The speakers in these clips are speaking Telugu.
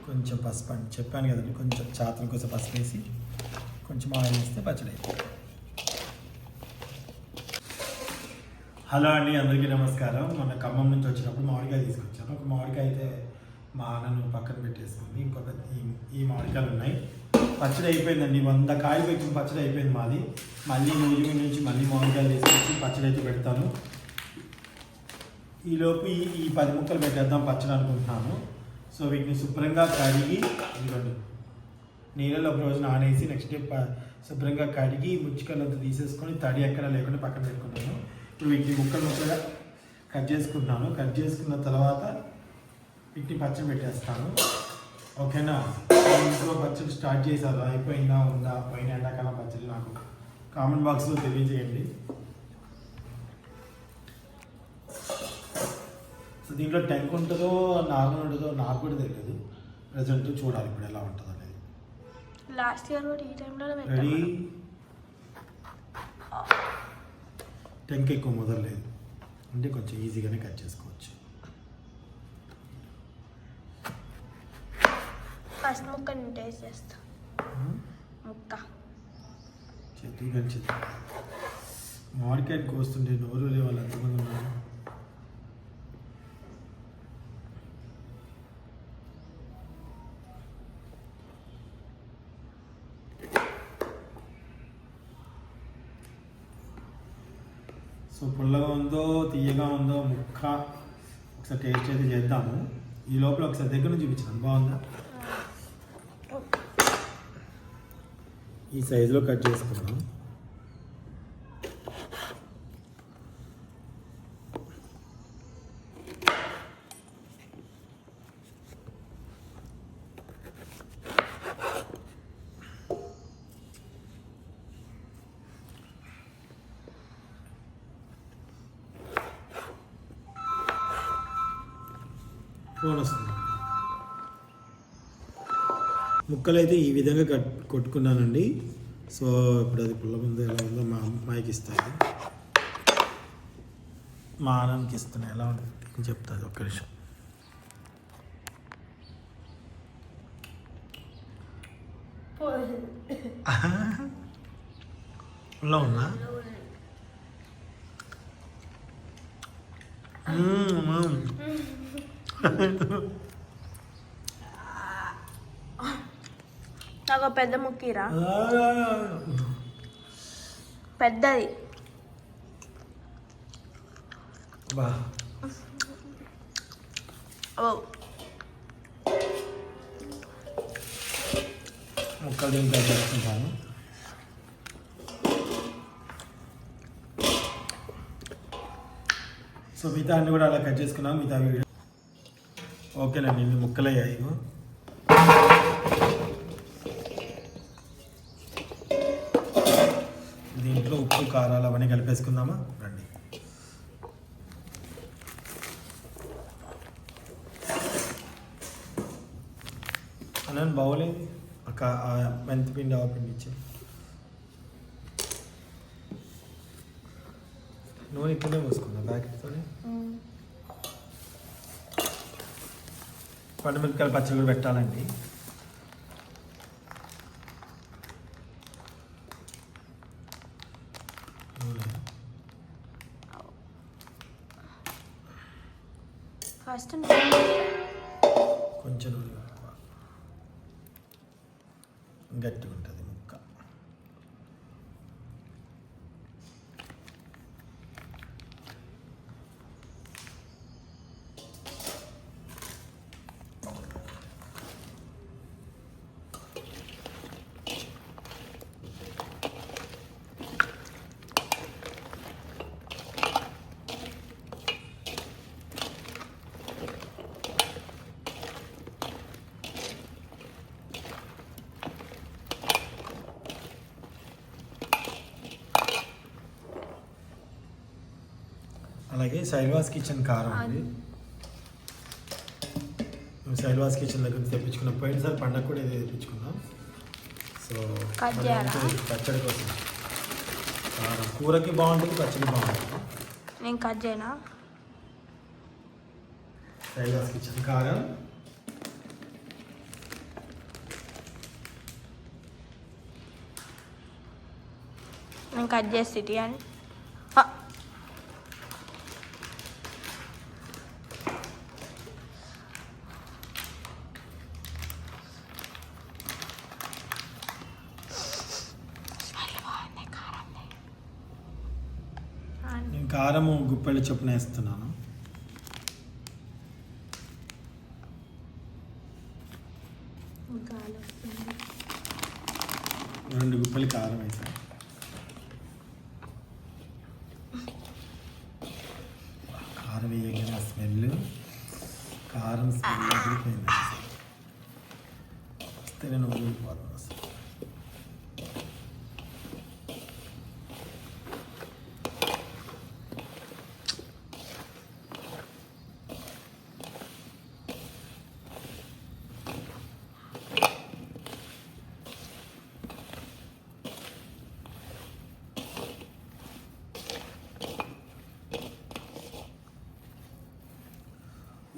కొంచెం పసుపు అండి, చెప్పాను కదండి, కొంచెం చాతల కోసం పసుపు వేసి కొంచెం ఆయిల్ వేస్తే పచ్చడి అయిపోతుంది. హలో అండి, అందరికీ నమస్కారం. మన ఖమ్మం నుంచి వచ్చినప్పుడు మామిడికాయ తీసుకొచ్చాను. ఒక మామిడికాయ అయితే మా అన్నను పక్కన పెట్టేసుకుంది, ఇంకొక ఈ మామిడికాయలు ఉన్నాయి. పచ్చడి అయిపోయిందండి, 100 కాయలు పెట్టిన పచ్చడి అయిపోయింది మాది. మళ్ళీ రోజు నుంచి మళ్ళీ మామిడికాయలు తీసుకొచ్చి పచ్చడి అయితే పెడతాను. ఈలోపు ఈ 10 ముక్కలు పెట్టేద్దాం పచ్చడి అనుకుంటున్నాను. సో వీటిని శుభ్రంగా కడిగి ఇదిగోండి నీళ్ళలో ఒక రోజు నానేసి నెక్స్ట్ డే శుభ్రంగా కడిగి ముచ్చికలంతా తీసేసుకొని తడి ఎక్కడ లేకుండా పక్కన పెట్టుకున్నాను. ఇప్పుడు వీటిని ముక్కలుగా కట్ చేసుకుంటున్నాను. కట్ చేసుకున్న తర్వాత వీటిని పచ్చడి పెట్టేస్తాను. ఓకేనా? ఇంట్లో పచ్చడి స్టార్ట్ చేశారు, అయిపోయిందా ఉందా పైన ఎండాకాలం పచ్చడి నాకు కామెంట్ బాక్స్లో తెలియజేయండి. సో దీంట్లో టెంక్ ఉంటుందో నార్మల్ ఉంటుందో నాకు కూడా తెలియదు. ప్రజెంట్ చూడాలి ఇప్పుడు ఎలా ఉంటుంది అనేది. లాస్ట్ ఇయర్ కూడా ఈ టైంలో రెడీ. టెంక్ ఎక్కువ మొదలలేదు అంటే కొంచెం ఈజీగానే కట్ చేసుకోవచ్చు. ఫస్ట్ ముక్క నేను టేస్ట్ చేస్తా. ముక్క చేతి కలిసి మామిడికాయని కోస్తుంటే నోరు వాళ్ళు ఎంతమంది ఉన్నారు. సో పుల్లగా ఉందో తీయగా ఉందో ముక్క ఒకసారి టేస్ట్ అయితే చేద్దాము. ఈ లోపల ఒకసారి దగ్గర నుంచి చూపించాను, బాగుందా? ఈ సైజులో కట్ చేసుకున్నాం. ఫోన్ వస్తుంది. ముక్కలు అయితే ఈ విధంగా కొట్టుకున్నానండి. సో ఇప్పుడు అది పుల్ల ముందు ఎలా ఉందో మా అమ్మాయికి ఇస్తుంది, మా ఆనందకి ఇస్తున్నాయి. ఎలా ఉంటుంది చెప్తుంది, ఒక్క నిమిషం. ఇలా ఉన్నా నాకు పెద్ద ముక్కీరా, పెద్దది. ముక్కలు దీంట్లో చేసుకుంటాను. సో మిగతా అన్ని కూడా అలా కట్ చేసుకున్నాం. మిగతా వీడియో ఓకేనండి, ఇన్ని ముక్కలు అయ్యాయి. దీంట్లో ఉప్పు కారాలు అవన్నీ కలిపేసుకుందామా రండి. అన్నీ బాగోలేదు ఒక మెంతిపిండి ఆవపిండి ఇచ్చి నూనె ఇక్కడే పోసుకుందాం ప్యాకెట్తో. పండుమిరపకాయల పచ్చడి కూడా పెట్టాలండి. ఫస్ట్ కొంచెం గట్టిగా ఉంటుంది ముక్క. అలాగే శైల్వాస్ కిచెన్ కారం అండి. మేము శైల్వాస్ కిచెన్ దగ్గర తెప్పించుకున్నాం. పోయినసారి పండగ కూడా ఇది తెప్పించుకున్నాం. సో పచ్చడి కోసం కూరకి బాగుంటుంది, పచ్చడి బాగుంటుంది. నేను కట్ చేయనా? శైల్వాస్ కిచెన్ కారం నేను కట్ చేసి అని నేను కారము గుప్పెళ్ళు చొప్పున వేస్తున్నాను. రెండు గుప్పలు కారం వేసాను. కారం వేయగానే స్మెల్, కారం స్మెల్ అదిరిపోయింది. నేను ఊరిపోతాను అసలు.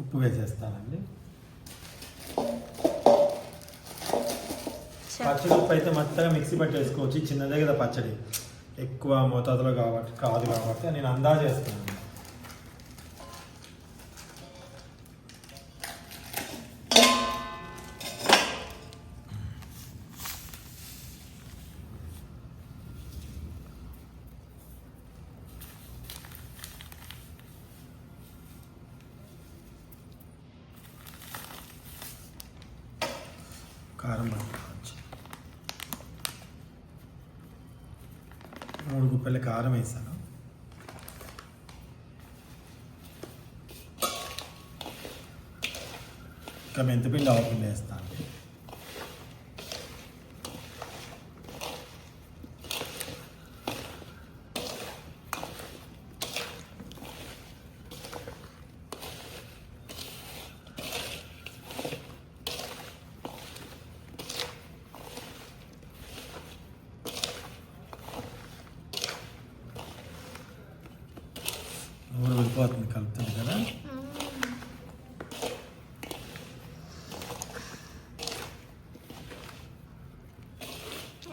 ఉప్పు వేసేస్తానండి. పచ్చడి ఉప్పు అయితే మొత్తగా మిక్సీ పట్టి వేసుకోవచ్చు. చిన్నదే కదా పచ్చడి, ఎక్కువ మోతాదులో కాదు కాబట్టి నేను అందాజు వేస్తున్నాను. కారం పట్టుకోవచ్చు. 3 గుప్పెల కారం వేసాను. ఇంకా మెంతిపిండి ఆవుపిండి వేస్తాను. ఊరు వెళ్ళిపోతుంది కలుపుతుంది కదా.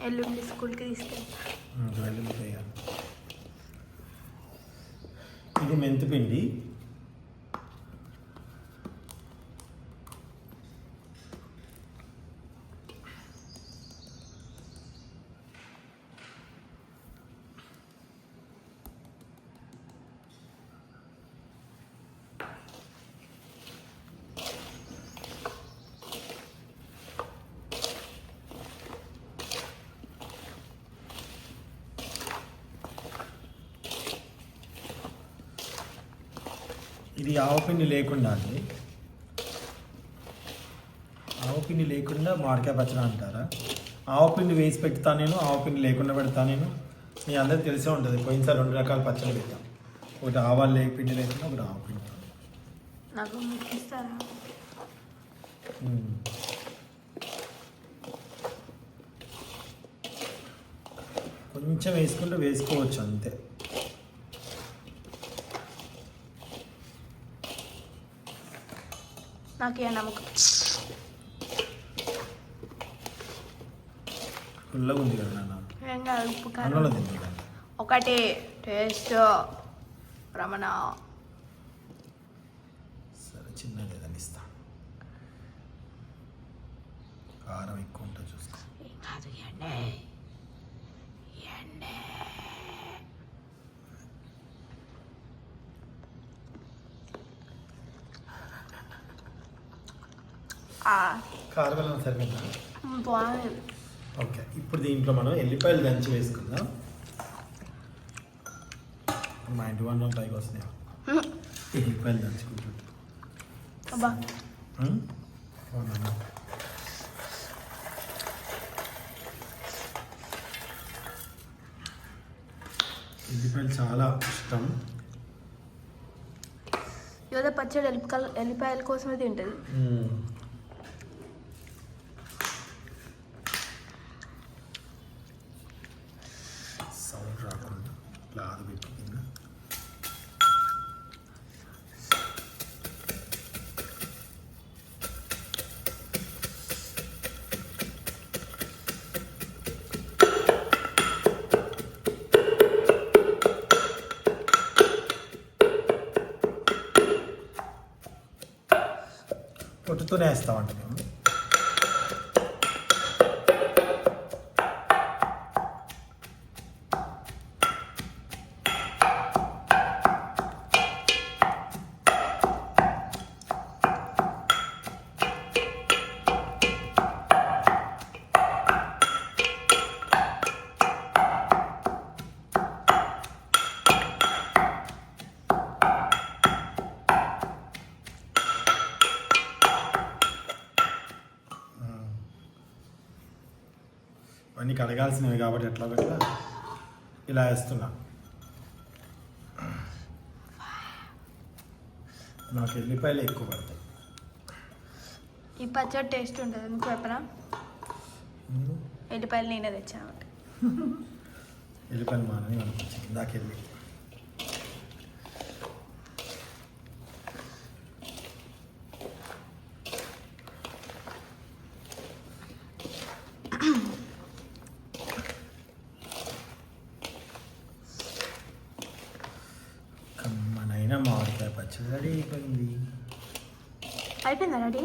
ఎల్లుండి స్కూల్కి తీసుకెళ్తా. వెళ్ళిపోయాను. ఇది మెంతిపిండి. ఇది ఆవుపిండి లేకుండా అండి. ఆవుపిండి లేకుండా మామిడికాయ పచ్చడి అంటారా? ఆవుపిండి వేసి పెడతా నేను, ఆవుపిండి లేకుండా పెడతా నేను. మీ అందరికి తెలిసే ఉంటుంది. పోయినసారి 2 రకాల పచ్చడి పెట్టాం. ఒకటి ఆవాలు పిండి లేకుండా, ఒకటి ఆవుపిండి. నాకు ఇస్తారా? కొంచెం వేసుకుంటే వేసుకోవచ్చు అంతే. నాకు ఏ నమ్మకం. పుల్లగా ఉంది కదా నాన్న. ఏం కాదు, ఉప్పు కారం అన్నంలో తింటున్నాను. ఒకటి టేస్ట్ రమణ. సరే, చిన్నది ఏదైనా ఇస్తా. కారం ఎక్కువ ఉంటుంది చూసుకో. ఏం కాదు, ఎండే ఎండే. కారం ఎలా సరిపోయిందా? బాగుంది. ఓకే, ఇప్పుడు దీంట్లో మనం ఎల్లిపాయలు దంచి వేసుకుందాం. మా ఇంటి వాళ్ళు పైకి వస్తున్నాయి. ఎల్లిపాయలు దంచుకుంటాం. అబ్బా, ఎల్లిపాయలు చాలా ఇష్టం. యోధ పచ్చడి ఎల్లిపాయల కోసమే తింటుంది. సౌండ్ రాకుండా ఇట్లా ఆరబెట్టి కింద పొట్టుతోనే వేస్తామంట మేము. అన్నీ కడగాల్సినవి కాబట్టి ఎట్లా పెట్టా ఇలా వేస్తున్నా. నాకు ఎల్లిపాయలు ఎక్కువ పడతాయి. ఈ పచ్చడి టేస్ట్ ఉంటుంది మీకు చెప్పనా? ఎల్లిపాయలు నేనే తెచ్చాను. ఎల్లిపాయలు మానని అనిపించింది ఇందాకెళ్ళి. కమ్మనైనా మామిడికాయ పచ్చడి రెడీ అయిపోయింది. అయిపోయిందా రెడీ?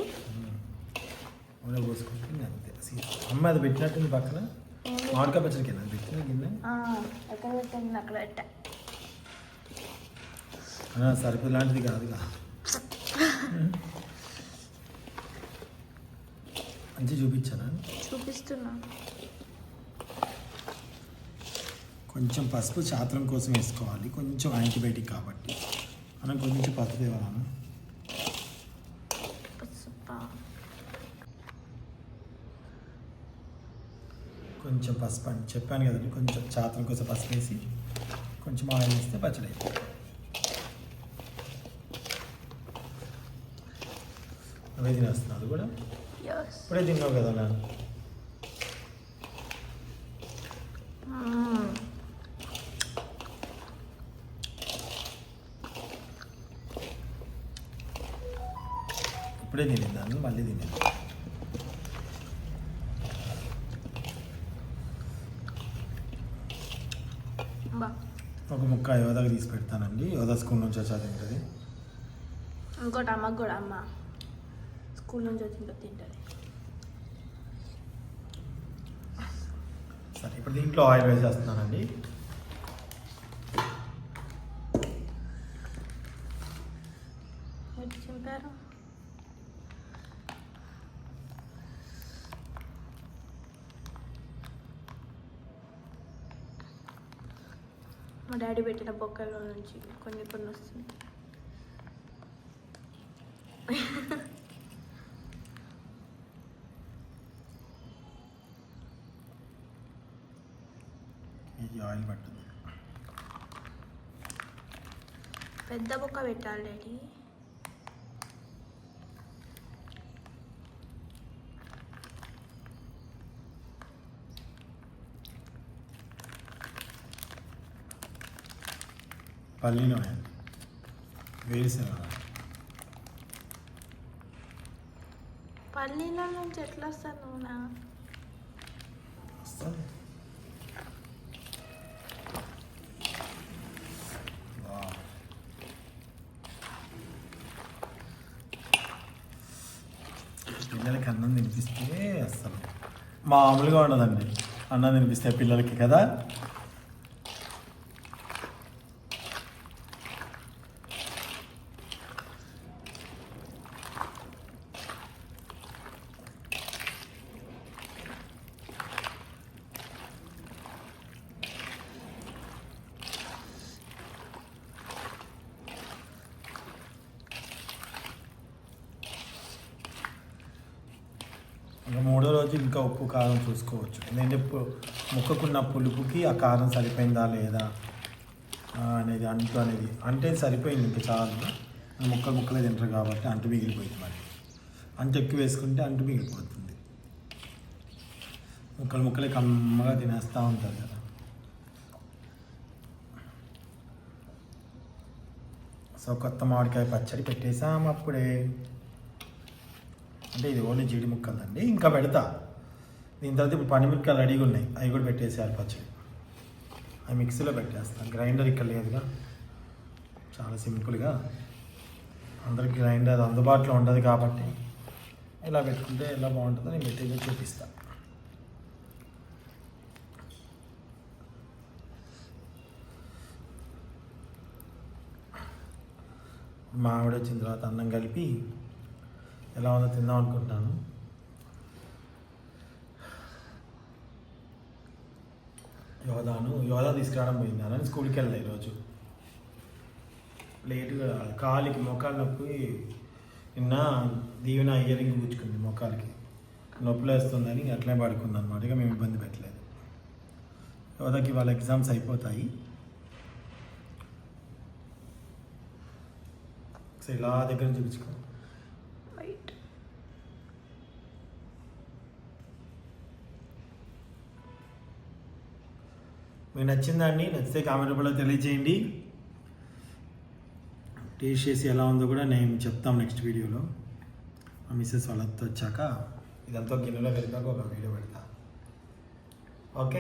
ఊళ్ళో పోసుకుంటుంది అంతే. అమ్మ అది పెట్టినట్టుంది పక్కన మామిడికాయ పచ్చడికి అది పెట్టిన గిన్నె ఎక్కడ పెట్టండి? అక్కడ పెట్టా. సరిపోయి లాంటిది కాదుగా. మంచి చూపించానా? చూపిస్తున్నా. కొంచెం పసుపు శాతం కోసం వేసుకోవాలి, కొంచెం యాంటీబయాటిక్ కాబట్టి మనం కొంచెం పసుపు ఇవ్వాలి. కొంచెం పసుపు అని చెప్పాను కదండి, కొంచెం శాతం కోసం పసుపు వేసి కొంచెం ఆయిల్ వేస్తే పచ్చడి అయిపోతుంది. అవే తినేస్తున్నావు అది కూడా? ఇప్పుడే తిన్నావు కదా నేను. ఇప్పుడే తినేదాన్ని మళ్ళీ తినేది. ఒక ముక్క యోధాకి తీసి పెడతానండి. యోధా స్కూల్ నుంచి వచ్చా తింటుంది. ఇంకోటి అమ్మకు కూడా, అమ్మ స్కూల్ నుంచి వచ్చి తింటుంది. సరే, ఇప్పుడు దీంట్లో ఆయిల్ వేసేస్తున్నానండి. చింపారు. మా డాడీ పెట్టిన బొక్కల్లో నుంచి కొన్ని కొన్ని వస్తుంది. ఇది ఆయిల్ పట్టింది. పెద్ద బొక్క పెట్టాలి డాడీ. పల్లి నూనె, వేరుశనగ. పల్లీల నుంచి ఎట్లా వస్తుంది నూనె? వస్తుంది. పిల్లలకి అన్నం తినిపిస్తే అసలు మామూలుగా ఉండదండి. అన్నం తినిపిస్తే పిల్లలకి కదా. ఇంకా మూడో రోజు ఇంకా ఉప్పు కారం చూసుకోవచ్చు. ఎందుకంటే ముక్కకున్న పులుపుకి ఆ కారం సరిపోయిందా లేదా అనేది అంటు అనేది అంటే సరిపోయింది ఇంకా చాలు. ముక్కలే తింటారు కాబట్టి అంటు మిగిలిపోయింది. మరి అంటు ఎక్కువ వేసుకుంటే అంటు మిగిలిపోతుంది. ముక్కలే కమ్మగా తినేస్తూ ఉంటారు కదా. సో కొత్త మామిడికాయ పచ్చడి పెట్టేసాం అప్పుడే. అంటే ఇది ఓన్లీ జీడి ముక్కలండి, ఇంకా పెడతా. దీని తర్వాత ఇప్పుడు పండుమిరపకాయలు రెడీగా ఉన్నాయి, అవి కూడా పెట్టేసేయాలి పచ్చడి. అవి మిక్సీలో పెట్టేస్తాను. గ్రైండర్ ఇక్కడ లేదుగా, చాలా సింపుల్గా అందరికి గ్రైండర్ అందుబాటులో ఉండదు కాబట్టి ఇలా పెట్టుకుంటే ఎలా బాగుంటుందో నేను మెటీరియల్ చూపిస్తాను. మా ఆవిడ వచ్చిన తర్వాత అన్నం కలిపి ఎలా ఉందో తిందాం అనుకుంటున్నాను. యోధా తీసుకురావడం పోయింది అని స్కూల్కి వెళ్ళాలి ఈరోజు లేటుగా. కాలికి మోకాలు నొప్పి నిన్న దీవెన ఇయరింగ్ గుచ్చుకుంది మోకాలికి, నొప్పులు వేస్తుందని అట్లే పడుకుంది అనమాట. ఇక మేము ఇబ్బంది పెట్టలేదు. యోధాకి వాళ్ళ ఎగ్జామ్స్ అయిపోతాయి. సో ఇలా దగ్గర చూపించుకో. రైట్. మీకు నచ్చిందండి? నచ్చితే కామెంట్ రూపంలో తెలియజేయండి. టేస్ట్ చేసి ఎలా ఉందో కూడా నేను చెప్తాం నెక్స్ట్ వీడియోలో. మా మిస్సెస్ వాళ్ళతో వచ్చాక ఇదంతా గిన్నెలో కలిపాక ఒక వీడియో పెడతా. ఓకే.